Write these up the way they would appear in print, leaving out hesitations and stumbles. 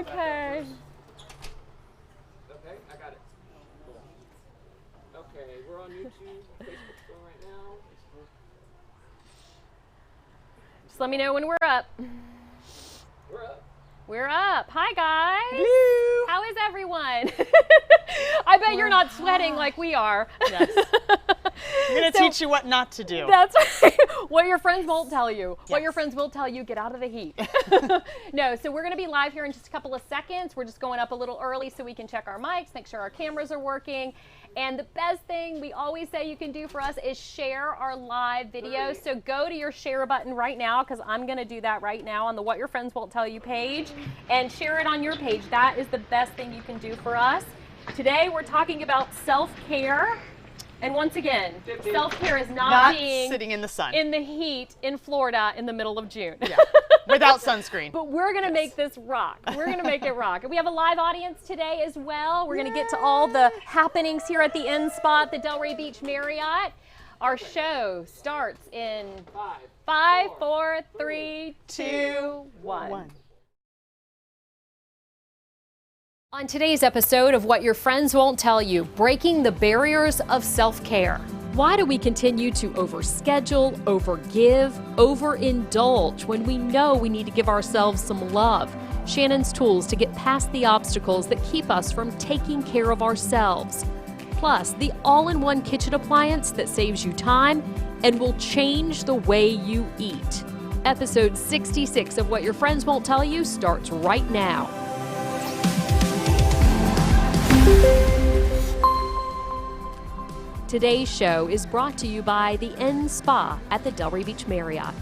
Okay. Okay, I got it. Cool. Okay, we're on YouTube. Facebook's going right now. Just let me know when we're up. We're up. We're up. Hi, guys. Hello. How is everyone? I bet you're not sweating like we are. Yes. I'm going to teach you what not to do. That's right. What your friends won't tell you. Yes. What your friends will tell you, get out of the heat. No, so we're going to be live here in just a couple of seconds. We're just going up a little early so we can check our mics, make sure our cameras are working. And the best thing we always say you can do for us is share our live videos. So go to your share button right now, because I'm going to do that right now on the What Your Friends Won't Tell You page, and share it on your page. That is the best thing you can do for us. Today we're talking about self-care. And once again, self-care is not being sitting in the sun. in the heat in Florida in the middle of June. Yeah. Without sunscreen. But we're going to make this rock. We're going to make it rock. And we have a live audience today as well. We're going to get to all the happenings here at the Inn Spa at the Delray Beach Marriott. Our show starts in 5, 4, 3, 2, 1. On today's episode of What Your Friends Won't Tell You, breaking the barriers of self-care. Why do we continue to overschedule, overgive, overindulge when we know we need to give ourselves some love? Shannon's tools to get past the obstacles that keep us from taking care of ourselves. Plus, the all-in-one kitchen appliance that saves you time and will change the way you eat. Episode 66 of What Your Friends Won't Tell You starts right now. Today's show is brought to you by the Inn Spa at the Delray Beach Marriott.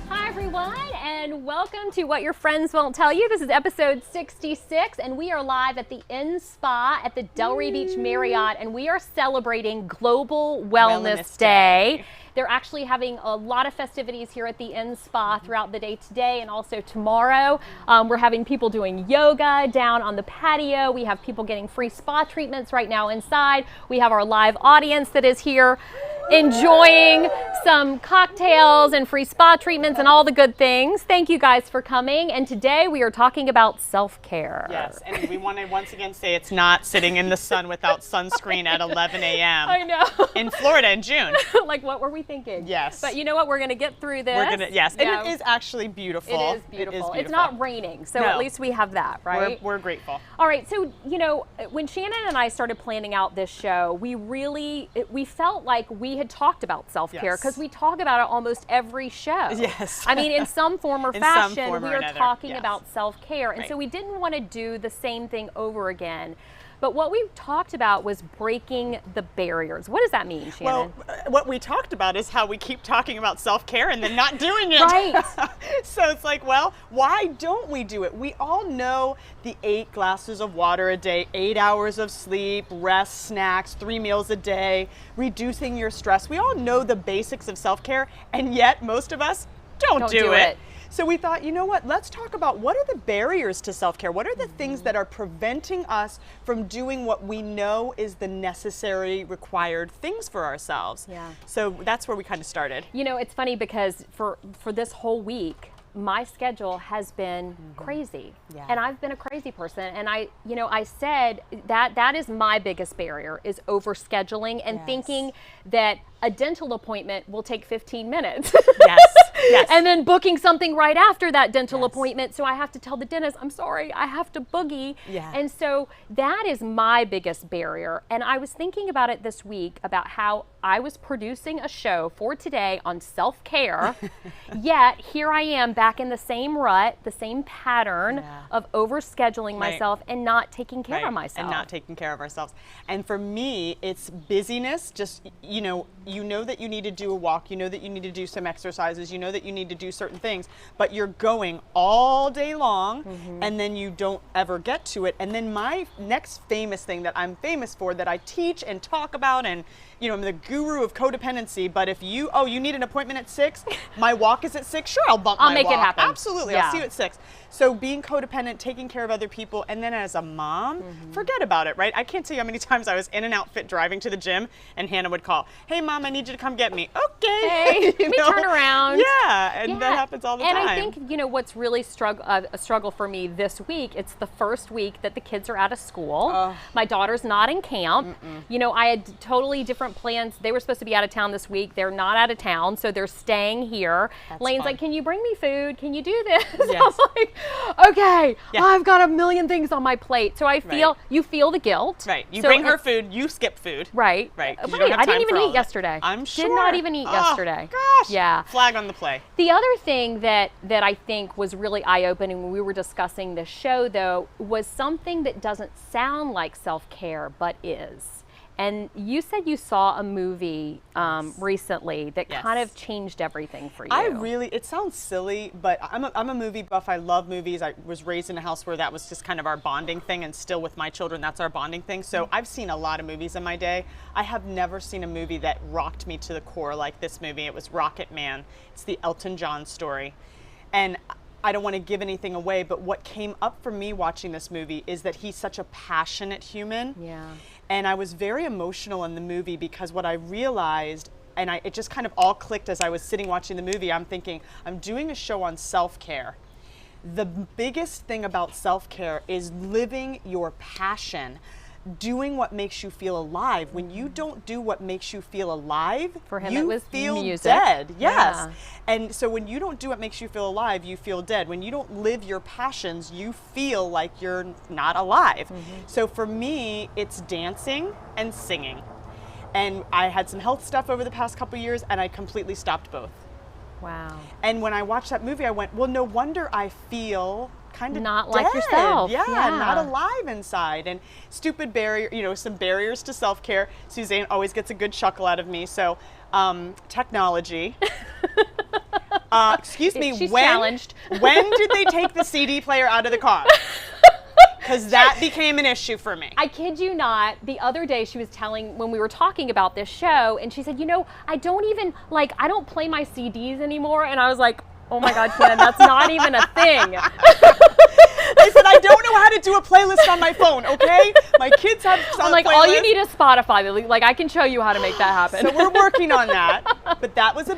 Hi everyone, and welcome to What Your Friends Won't Tell You. This is episode 66, and we are live at the Inn Spa at the Delray Beach Marriott, and we are celebrating Global Wellness Day. They're actually having a lot of festivities here at the Inn Spa throughout the day today and also tomorrow. We're having people doing yoga down on the patio. We have people getting free spa treatments right now inside. We have our live audience that is here enjoying some cocktails and free spa treatments and all the good things. Thank you guys for coming. And today we are talking about self-care. Yes, and we want to once again say it's not sitting in the sun without sunscreen at 11 a.m. I know. in Florida in June. Like, what were we thinking? Yes. But you know what? We're going to get through this. We're gonna, yes, Yeah. and it is actually beautiful. It is beautiful. It's not raining, so No. at least we have that, right? We're grateful. All right, so, you know, when Shannon and I started planning out this show, we felt like we had talked about self-care, Yes. because we talk about it almost every show. Yes. I mean, in some form or In some fashion, form we or are another, talking yes. about self-care. And Right. so we didn't want to do the same thing over again. But what we talked about was breaking the barriers. What does that mean, Shannon? Well, what we talked about is how we keep talking about self-care and then not doing it. Right. So it's like, well, why don't we do it? We all know the 8 glasses of water a day, 8 hours of sleep, rest, snacks, 3 meals a day, reducing your stress. We all know the basics of self-care, and yet most of us don't do it. So we thought, you know what, let's talk about what are the barriers to self-care? What are the things that are preventing us from doing what we know is the necessary, required things for ourselves? Yeah. So that's where we kind of started. You know, it's funny because for this whole week, my schedule has been crazy. Yeah. And I've been a crazy person. And I said that is my biggest barrier, is overscheduling and Yes. thinking that a dental appointment will take 15 minutes. Yes. Yes. And then booking something right after that dental Yes. appointment. So I have to tell the dentist, I'm sorry, I have to boogie. Yeah. And so that is my biggest barrier. And I was thinking about it this week, about how I was producing a show for today on self-care, yet here I am back in the same rut, the same pattern of overscheduling Right. myself and not taking care Right. of myself. And not taking care of ourselves. And for me, it's busyness. Just, you know that you need to do a walk, you know that you need to do some exercises, you know that you need to do certain things, but you're going all day long and then you don't ever get to it. And then my next famous thing that I'm famous for, that I teach and talk about, and I'm the guru of codependency, but if you need an appointment at 6, my walk is at 6, sure, I'll bump my make it walk. happen. Absolutely, Yeah. I'll see you at 6. So being codependent, taking care of other people, and then as a mom, forget about it, right? I can't tell you how many times I was in an outfit driving to the gym and Hannah would call, hey mom, Mom, I need you to come get me. Okay. Hey, let me turn around. Yeah, and that happens all the time. And I think, you know, what's really a struggle for me this week, it's the first week that the kids are out of school. My daughter's not in camp. You know, I had totally different plans. They were supposed to be out of town this week. They're not out of town, so they're staying here. Lane's like, can you bring me food? Can you do this? Yes. I'm like, okay, I've got a million things on my plate. So I feel, you feel the guilt. Right. You So bring her food, you skip food. Right. Right. 'cause you Right. don't have I didn't time even for all eat of it. yesterday. I'm sure. Did not even eat yesterday. Gosh. Yeah. Flag on the play. The other thing that I think was really eye-opening when we were discussing this show, though, was something that doesn't sound like self-care, but is. And you said you saw a movie recently that kind of changed everything for you. It sounds silly, but I'm a movie buff. I love movies. I was raised in a house where that was just kind of our bonding thing, and still with my children, that's our bonding thing. So I've seen a lot of movies in my day. I have never seen a movie that rocked me to the core like this movie. It was Rocket Man. It's the Elton John story. And I don't want to give anything away, but what came up for me watching this movie is that he's such a passionate human. Yeah. And I was very emotional in the movie because what I realized, and it just kind of all clicked as I was sitting watching the movie, I'm thinking, I'm doing a show on self-care. The biggest thing about self-care is living your passion, doing what makes you feel alive. When you don't do what makes you feel alive, For him, you it was feel music. dead. Yes. Yeah. And so when you don't do what makes you feel alive, you feel dead. When you don't live your passions, you feel like you're not alive. So for me, it's dancing and singing. And I had some health stuff over the past couple years, and I completely stopped both. Wow. And when I watched that movie, I went, well, no wonder I feel kind of Not dead. like yourself. Yeah, Yeah. not alive inside. And stupid barrier, you know, some barriers to self-care. Suzanne always gets a good chuckle out of me. So technology. Excuse me, She's challenged. When did they take the CD player out of the car? Because that became an issue for me. I kid you not, the other day she was telling, when we were talking about this show, and she said, you know, I don't play my CDs anymore. And I was like, oh my God, Shannon, that's not even a thing. I said, I don't know how to do a playlist on my phone, okay? My kids have some I'm like, all you need is Spotify. Like, I can show you how to make that happen. So we're working on that. But that was a